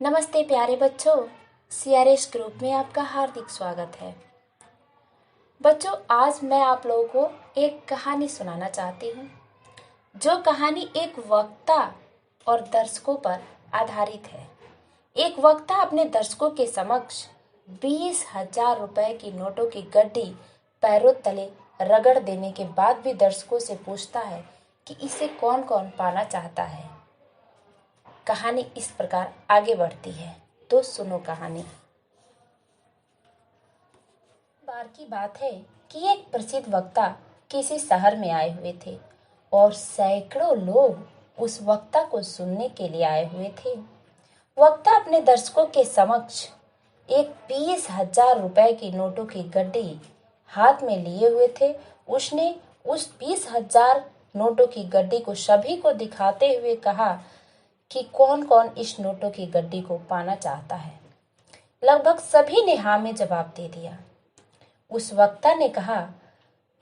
नमस्ते प्यारे बच्चों, सीआरएस ग्रुप में आपका हार्दिक स्वागत है। बच्चों, आज मैं आप लोगों को एक कहानी सुनाना चाहती हूँ, जो कहानी एक वक्ता और दर्शकों पर आधारित है। एक वक्ता अपने दर्शकों के समक्ष 20,000 रुपए की नोटों की गड्डी पैरों तले रगड़ देने के बाद भी दर्शकों से पूछता है कि इसे कौन कौन पाना चाहता है। कहानी इस प्रकार आगे बढ़ती है, तो सुनो कहानी। बार की बात है कि एक प्रसिद्ध वक्ता किसी शहर में आए हुए थे और सैकड़ों लोग उस वक्ता को सुनने के लिए आए हुए थे। वक्ता अपने दर्शकों के समक्ष एक 20,000 रुपए की नोटों की गड्डी हाथ में लिए हुए थे। उसने उस 20,000 नोटों की गड्डी को सभी को दिखाते हुए कहा कि कौन कौन इस नोटों की गड्डी को पाना चाहता है। लगभग सभी ने हाँ में जवाब दे दिया। उस वक्ता ने कहा,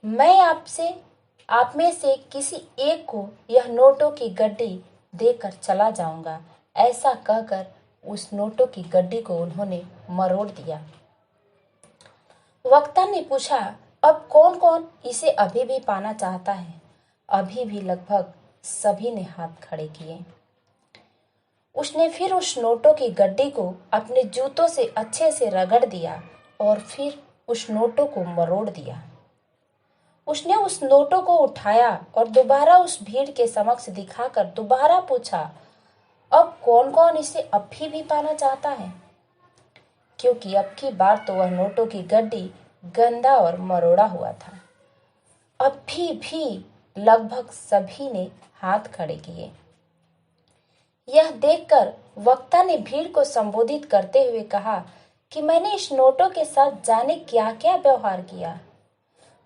मैं आप में से किसी एक को यह नोटों की गड्डी देकर चला जाऊंगा। ऐसा कहकर उस नोटों की गड्डी को उन्होंने मरोड़ दिया। वक्ता ने पूछा, अब कौन कौन इसे अभी भी पाना चाहता है? अभी भी लगभग सभी ने हाथ खड़े किए। उसने फिर उस नोटों की गड्डी को अपने जूतों से अच्छे से रगड़ दिया और फिर उस नोटों को मरोड़ दिया। उसने उस नोटों को उठाया और दोबारा उस भीड़ के समक्ष दिखाकर दोबारा पूछा, अब कौन कौन इसे अभी भी पाना चाहता है? क्योंकि अब की बार तो वह नोटों की गड्डी गंदा और मरोड़ा हुआ था। अभी भी लगभग सभी ने हाथ खड़े किए। यह देखकर वक्ता ने भीड़ को संबोधित करते हुए कहा कि मैंने इस नोटों के साथ जाने क्या क्या व्यवहार किया।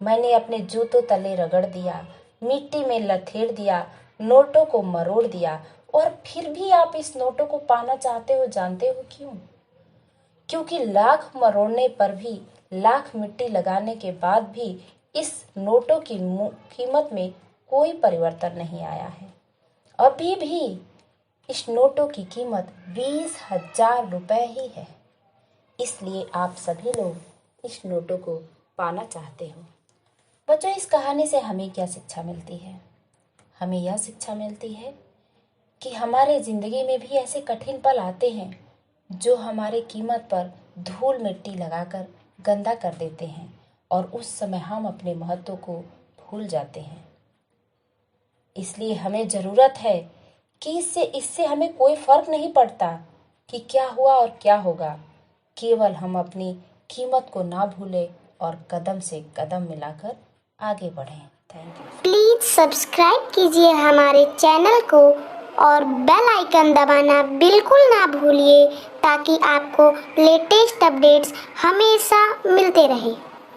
मैंने अपने जूतों तले रगड़ दिया, मिट्टी में लथेड़ दिया, नोटों को मरोड़ दिया, और फिर भी आप इस नोटों को पाना चाहते हो। जानते हो क्यों? क्योंकि लाख मरोड़ने पर भी, लाख मिट्टी लगाने के बाद भी इस नोटों की कीमत में कोई परिवर्तन नहीं आया है। अभी भी इस नोटों की कीमत 20,000 रुपए ही है। इसलिए आप सभी लोग इस नोटों को पाना चाहते हो। बच्चों, इस कहानी से हमें क्या शिक्षा मिलती है? हमें यह शिक्षा मिलती है कि हमारे जिंदगी में भी ऐसे कठिन पल आते हैं जो हमारे कीमत पर धूल मिट्टी लगाकर गंदा कर देते हैं, और उस समय हम अपने महत्व को भूल जाते हैं। इसलिए हमें जरूरत है कि इससे हमें कोई फर्क नहीं पड़ता कि क्या हुआ और क्या होगा। केवल हम अपनी कीमत को ना भूलें और कदम से कदम मिलाकर आगे बढ़ें। Thank you. प्लीज सब्सक्राइब कीजिए हमारे चैनल को और बेल आइकन दबाना बिल्कुल ना भूलिए, ताकि आपको लेटेस्ट अपडेट्स हमेशा मिलते रहें।